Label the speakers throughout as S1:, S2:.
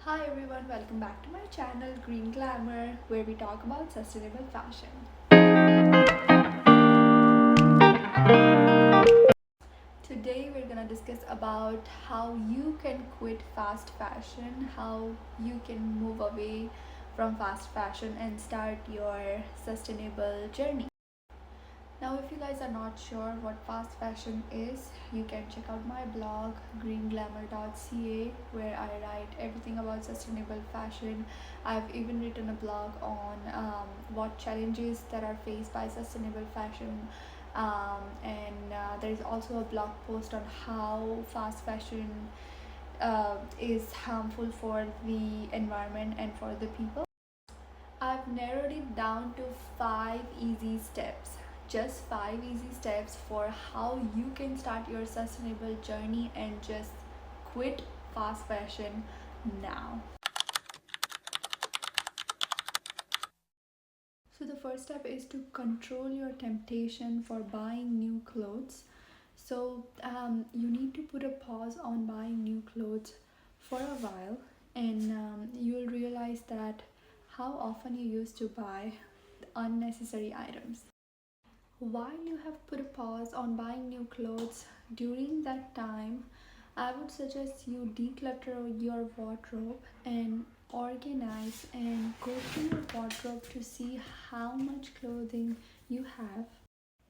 S1: Hi everyone, welcome back to my channel Green Glamour, where we talk about sustainable fashion. Today we're gonna discuss about how you can quit fast fashion, how you can move away from fast fashion and start your sustainable journey. Now, if you guys are not sure what fast fashion is, you can check out my blog greenglamour.ca, where I write everything about sustainable fashion. I've even written a blog on what challenges that are faced by sustainable fashion, and there is also a blog post on how fast fashion is harmful for the environment and for the people. I've narrowed it down to 5 easy steps. Just 5 easy steps for how you can start your sustainable journey and just quit fast fashion now. So, the first step is to control your temptation for buying new clothes. So, you need to put a pause on buying new clothes for a while, and you'll realize that how often you used to buy unnecessary items. While you have put a pause on buying new clothes, during that time, I would suggest you declutter your wardrobe and organize and go through your wardrobe to see how much clothing you have.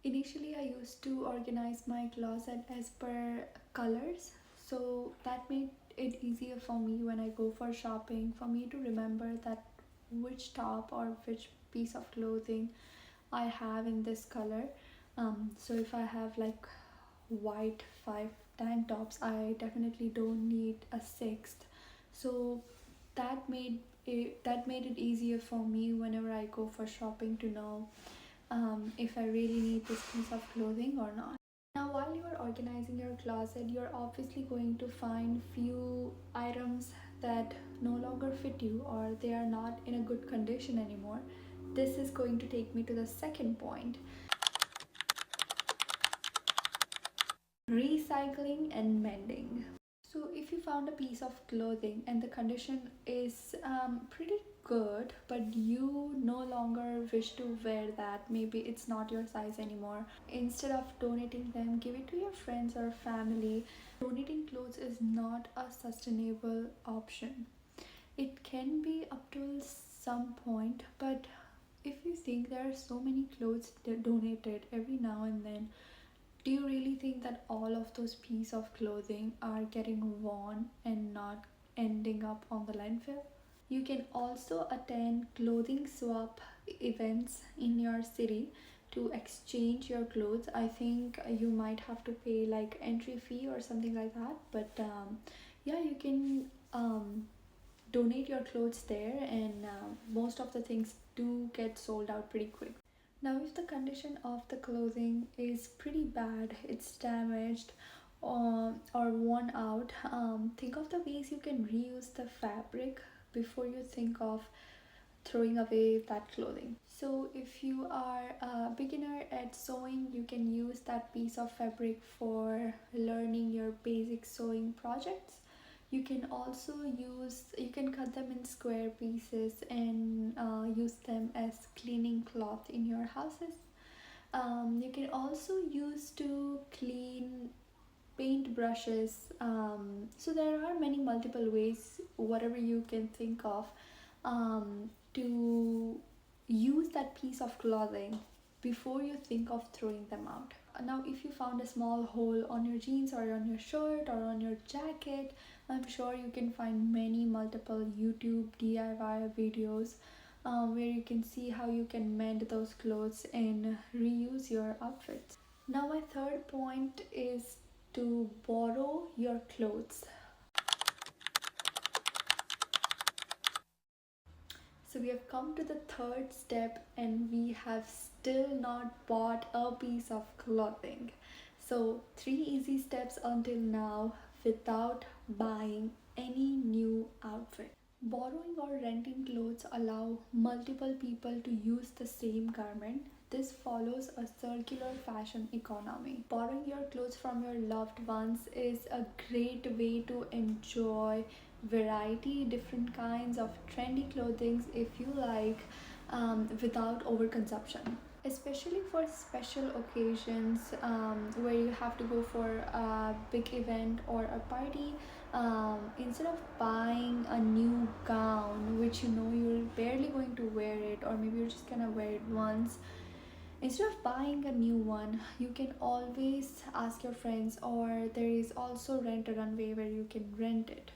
S1: Initially, I used to organize my closet as per colors, so that made it easier for me when I go for shopping for me to remember that which top or which piece of clothing I have in this color. So if I have like white five tank tops, I definitely don't need a sixth. So that made it easier for me whenever I go for shopping to know if I really need this piece of clothing or not. Now, while you are organizing your closet, you're obviously going to find few items that no longer fit you or they are not in a good condition anymore. This is going to take me to the second point: recycling and mending. So, if you found a piece of clothing and the condition is pretty good, but you no longer wish to wear that, maybe it's not your size anymore, instead of donating them, give it to your friends or family. Donating clothes is not a sustainable option. It can be up to some point, but if you think there are so many clothes donated every now and then, do you really think that all of those pieces of clothing are getting worn and not ending up on the landfill? You can also attend clothing swap events in your city to exchange your clothes. I think you might have to pay like entry fee or something like that, but yeah, you can donate your clothes there, and most of the things do get sold out pretty quick. Now, if the condition of the clothing is pretty bad, it's damaged or worn out, think of the ways you can reuse the fabric before you think of throwing away that clothing. So, if you are a beginner at sewing, you can use that piece of fabric for learning your basic sewing projects. You can cut them in square pieces and use them as cleaning cloth in your houses. You can also use to clean paint brushes. So there are many multiple ways, whatever you can think of, to use that piece of clothing before you think of throwing them out. Now, if you found a small hole on your jeans or on your shirt or on your jacket, I'm sure you can find many multiple YouTube DIY videos where you can see how you can mend those clothes and reuse your outfits. Now, my third point is to borrow your clothes. So, we have come to the third step and we have still not bought a piece of clothing. So, 3 easy steps until now without buying any new outfit. Borrowing or renting clothes allow multiple people to use the same garment. This follows a circular fashion economy. Borrowing your clothes from your loved ones is a great way to enjoy variety, different kinds of trendy clothing if you like, without overconsumption. Especially for special occasions, where you have to go for a big event or a party, instead of buying a new gown which you know you're barely going to wear it, or maybe you're just gonna wear it once, instead of buying a new one, you can always ask your friends, or there is also rent a runway where you can rent it.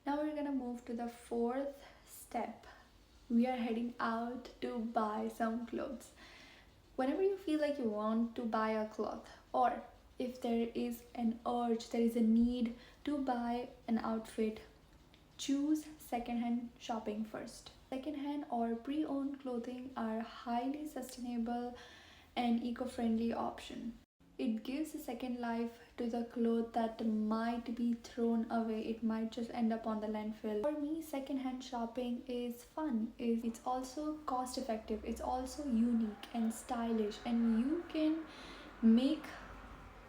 S1: Now we're gonna move to the fourth step. We are heading out to buy some clothes. Whenever you feel like you want to buy a cloth, or if there is an urge, there is a need to buy an outfit, choose secondhand shopping first. Secondhand or pre owned clothing are highly sustainable and eco friendly option. It gives a second life to the clothes that might be thrown away. It might just end up on the landfill. For me, secondhand shopping is fun. It's also cost effective. It's also unique and stylish, and you can make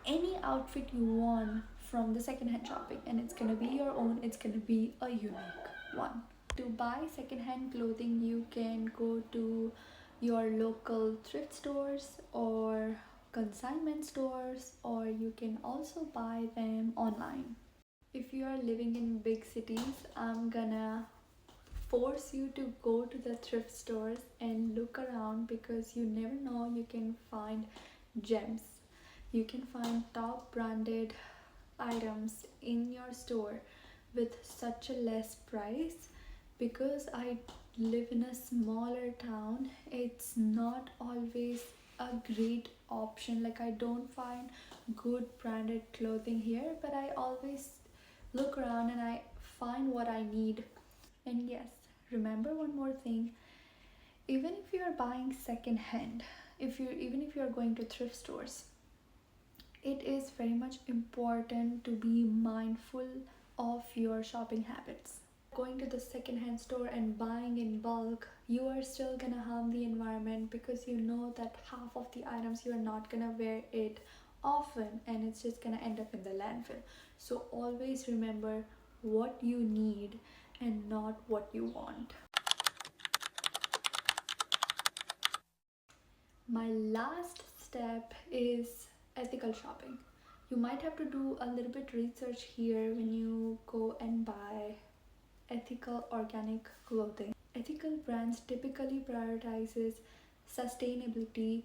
S1: any outfit you want from the secondhand shopping, and it's gonna be your own. It's gonna be a unique one. To buy secondhand clothing, you can go to your local thrift stores or consignment stores, or you can also buy them online. If you are living in big cities, I'm gonna force you to go to the thrift stores and look around, because you never know, you can find gems. You can find top branded items in your store with such a less price. Because I live in a smaller town, it's not always a great option. Like, I don't find good branded clothing here, but I always look around and I find what I need. And yes, remember one more thing. Even if you are buying second hand, even if you are going to thrift stores, it is very much important to be mindful of your shopping habits. Going to the secondhand store and buying in bulk, you are still gonna harm the environment, because you know that half of the items you are not gonna wear it often, and it's just gonna end up in the landfill. So always remember what you need and not what you want. My last step is ethical shopping. You might have to do a little bit research here when you go and buy ethical organic clothing. Ethical brands typically prioritizes sustainability,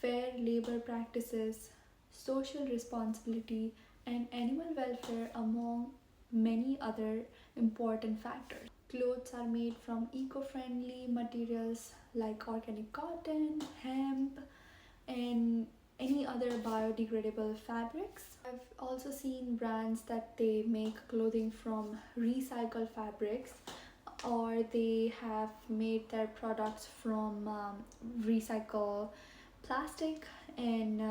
S1: fair labor practices, social responsibility, and animal welfare, among many other important factors. Clothes are made from eco-friendly materials like organic cotton, hemp, and any other biodegradable fabrics. I've also seen brands that they make clothing from recycled fabrics, or they have made their products from recycle plastic. And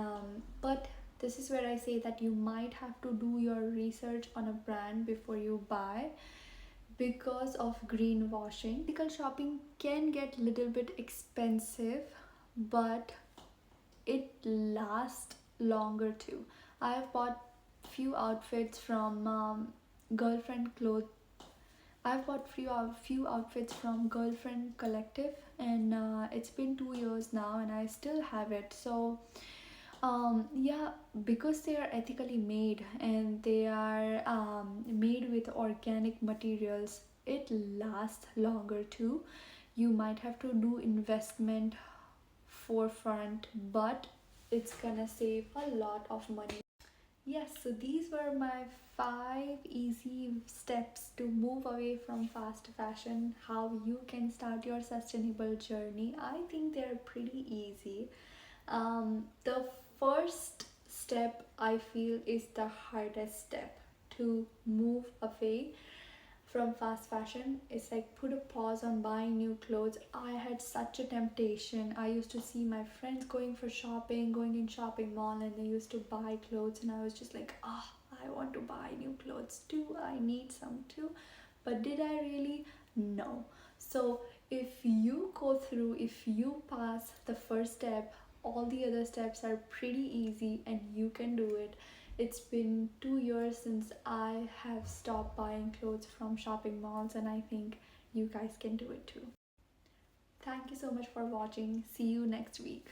S1: but this is where I say that you might have to do your research on a brand before you buy, because of greenwashing. Ethical shopping can get a little bit expensive, but it lasts longer too. I've bought few outfits from girlfriend clothes. I've bought few outfits from Girlfriend Collective, and it's been 2 years now, and I still have it. So yeah, because they are ethically made and they are made with organic materials, it lasts longer too. You might have to do investment forefront, but it's gonna save a lot of money. Yes, so these were my 5 easy steps to move away from fast fashion, how you can start your sustainable journey. I think they're pretty easy. The first step I feel is the hardest step, to move away from fast fashion. It's like put a pause on buying new clothes. I had such a temptation. I used to see my friends going for shopping, going in shopping mall, and they used to buy clothes, and I was just like, I want to buy new clothes too, I need some too. But did I really? No. So if you go through, if you pass the first step, all the other steps are pretty easy and you can do it. It's been 2 years since I have stopped buying clothes from shopping malls, and I think you guys can do it too. Thank you so much for watching. See you next week.